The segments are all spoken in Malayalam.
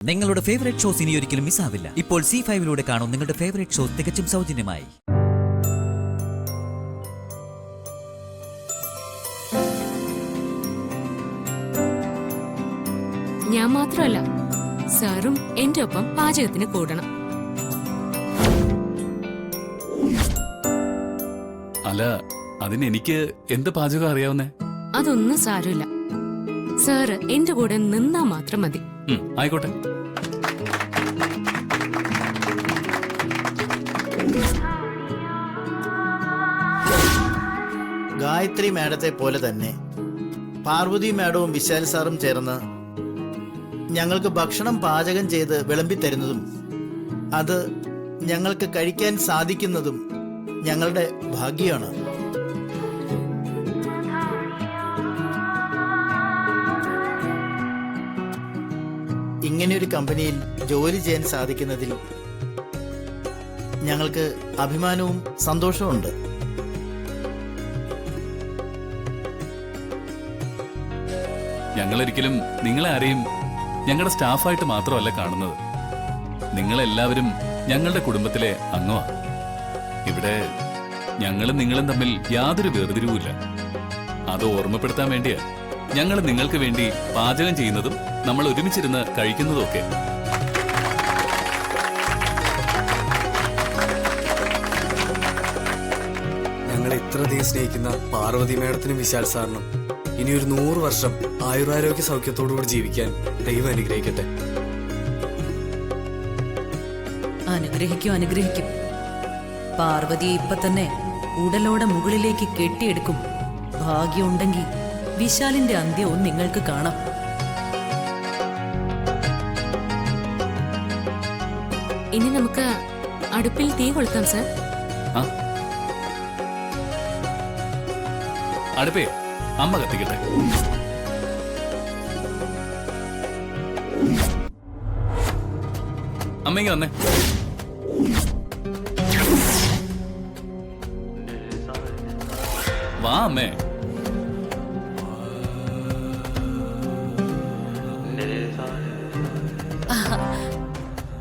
നിങ്ങളുടെ ഫേവറേറ്റ് ഷോസ് ഇനി ഒരിക്കലും മിസ്സാവില്ല. ഇപ്പോൾ C5 കാണും നിങ്ങളുടെ ഫേവറേറ്റ് ഷോസ് തികച്ചും സൗജന്യമായി. ഞാൻ മാത്രമല്ല, സാറും എന്റെ ഒപ്പം പാചകത്തിന് കൂടണം. അല്ല, അതിനെനിക്ക് എന്ത് പാചകം അറിയാവുന്നേ? അതൊന്നും സാരമില്ല. സാറ് എന്റെ കൂടെ നിന്നാ മാത്രം മതി. ആയിക്കോട്ടെ. ഗായത്രി മാഡത്തെ പോലെ തന്നെ പാർവതി മാഡവും വിശാൽ സാറും ചേർന്ന് ഞങ്ങൾക്ക് ഭക്ഷണം പാചകം ചെയ്ത് വിളമ്പിത്തരുന്നതും അത് ഞങ്ങൾക്ക് കഴിക്കാൻ സാധിക്കുന്നതും ഞങ്ങളുടെ ഭാഗ്യമാണ്. ഇങ്ങനെയൊരു കമ്പനിയിൽ ജോലി ചെയ്യാൻ സാധിക്കുന്നതിൽ ഞങ്ങൾക്ക് അഭിമാനവും സന്തോഷവും. ഞങ്ങളൊരിക്കലും നിങ്ങളെ ആരെയും ഞങ്ങളുടെ സ്റ്റാഫായിട്ട് മാത്രമല്ല കാണുന്നത്. നിങ്ങളെല്ലാവരും ഞങ്ങളുടെ കുടുംബത്തിലെ അംഗമാണ്. ഇവിടെ ഞങ്ങളും നിങ്ങളും തമ്മിൽ യാതൊരു വേർതിരിവുമില്ല. അത് ഓർമ്മപ്പെടുത്താൻ വേണ്ടിയാ ഞങ്ങൾ നിങ്ങൾക്ക് വേണ്ടി പാചകം ചെയ്യുന്നതും നമ്മൾ ഒരുമിച്ചിരുന്ന് കഴിക്കുന്നതും ഒക്കെ. ഞങ്ങളെ ഇത്രയധികം സ്നേഹിക്കുന്ന പാർവതി മേഡത്തിനും വിശാൽ സാറിനും ഇനിയൊരു 100 വർഷം ആയുരാരോഗ്യ സൗഖ്യത്തോടുകൂടി ജീവിക്കാൻ ദൈവം അനുഗ്രഹിക്കട്ടെ. അനുഗ്രഹിക്കും അനുഗ്രഹിക്കും. പാർവതിയെ ഇപ്പൊ തന്നെ ഉടലോടെ മുകളിലേക്ക് കെട്ടിയെടുക്കും. ഭാഗ്യമുണ്ടെങ്കിൽ വിശാലിന്റെ അന്ത്യവും നിങ്ങൾക്ക് കാണാം. ഇനി നമുക്ക് അടുപ്പിൽ തീ കൊളുത്താം സാർ. അടുപ്പേ അമ്മ കത്തിക്കട്ടെ. അമ്മയ്ക്ക് വന്നേ. വാ അമ്മേ.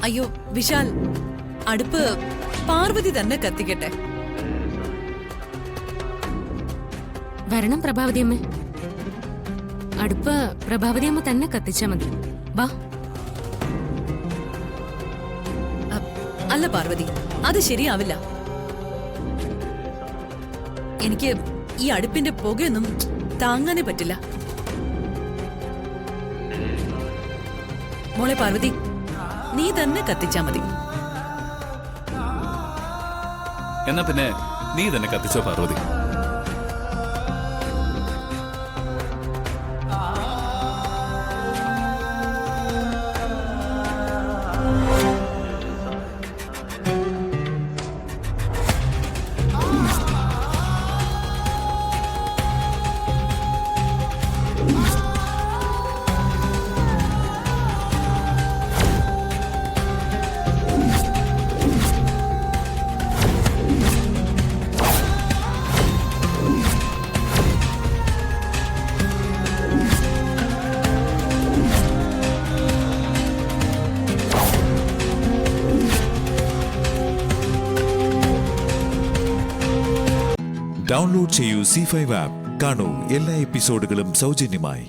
അയ്യോ വിശാൽ, അടുപ്പ് പാർവതി തന്നെ കത്തിക്കട്ടെ. വരണം പ്രഭാവതിയമ്മ. അടുപ്പ് പ്രഭാവതിയമ്മ തന്നെ കത്തിച്ചാ മതി. വാ. അല്ല പാർവതി, അത് ശരിയാവില്ല. എനിക്ക് ഈ അടുപ്പിന്റെ പുകയൊന്നും താങ്ങാനേ പറ്റില്ല. മോളെ പാർവതി, നീ തന്നെ കത്തിച്ചാ മതി. എന്നാ പിന്നെ നീ തന്നെ കത്തിച്ചോ പാർവതി. ഡൗൺലോഡ് ചെയ്യൂ C5 ആപ്പ്. കാണൂ എല്ലാ എപ്പിസോഡുകളും സൗജന്യമായി.